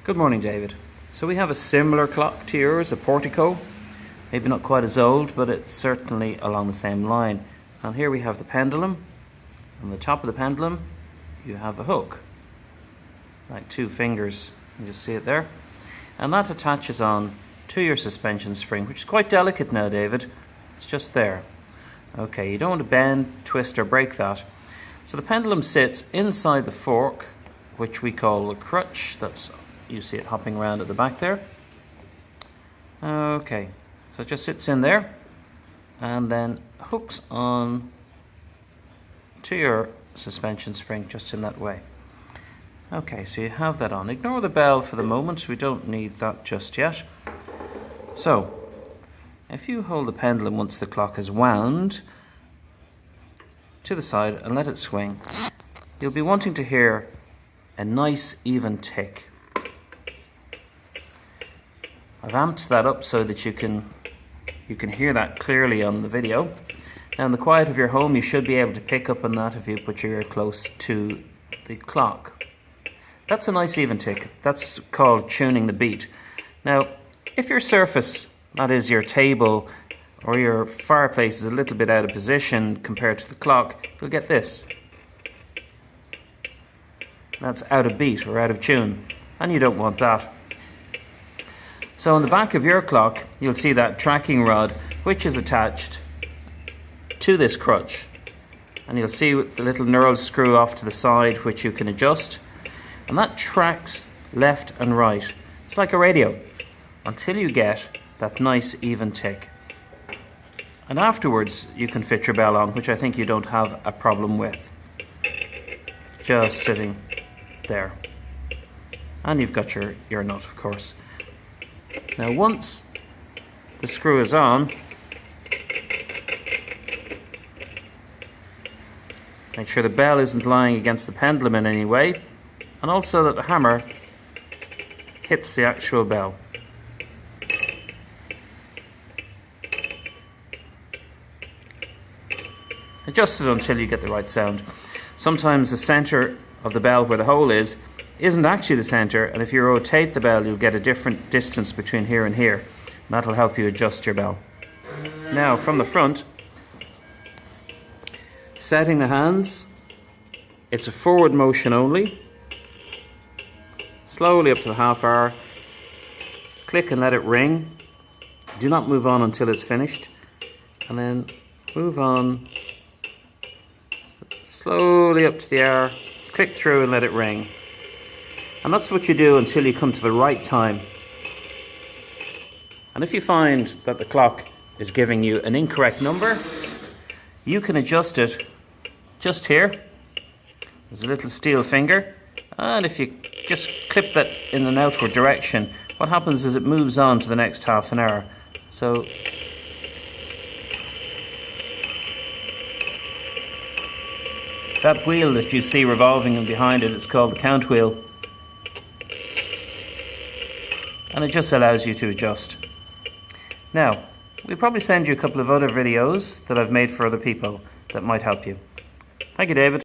Good morning, David. So we have a similar clock to yours, a Portico. Maybe not quite as old, but it's certainly along the same line. And here we have the pendulum. On the top of the pendulum, you have a hook, like two fingers. You just see it there. And that attaches on to your suspension spring, which is quite delicate now, David. It's just there. Okay, you don't want to bend, twist, or break that. So the pendulum sits inside the fork, which we call a crutch. You see it hopping around at the back there. Okay, so it just sits in there and then hooks on to your suspension spring just in that way. Okay, so you have that on. Ignore the bell for the moment, we don't need that just yet. So, if you hold the pendulum once the clock is wound to the side and let it swing, you'll be wanting to hear a nice even tick. I've amped that up so that you can hear that clearly on the video. Now in the quiet of your home you should be able to pick up on that if you put your ear close to the clock. That's a nice even tick. That's called tuning the beat. Now if your surface, that is your table or your fireplace, is a little bit out of position compared to the clock, you'll get this. That's out of beat or out of tune, and you don't want that. So on the back of your clock, you'll see that tracking rod, which is attached to this crutch. And you'll see the little knurled screw off to the side, which you can adjust. And that tracks left and right. It's like a radio, until you get that nice even tick. And afterwards, you can fit your bell on, which I think you don't have a problem with. Just sitting there. And you've got your nut, of course. Now once the screw is on, make sure the bell isn't lying against the pendulum in any way, and also that the hammer hits the actual bell. Adjust it until you get the right sound. Sometimes the center of the bell where the hole is isn't actually the center, and if you rotate the bell you'll get a different distance between here and here, and that'll help you adjust your bell. Now from the front, setting the hands, it's a forward motion only. Slowly up to the half hour, click and let it ring. Do not move on until it's finished, and then move on slowly up to the hour, click through and let it ring. And that's what you do until you come to the right time. And if you find that the clock is giving you an incorrect number, you can adjust it just here. There's a little steel finger, and if you just clip that in an outward direction, what happens is it moves on to the next half an hour. So that wheel that you see revolving and behind it is called the count wheel. And it just allows you to adjust. Now, we'll probably send you a couple of other videos that I've made for other people that might help you. Thank you, David.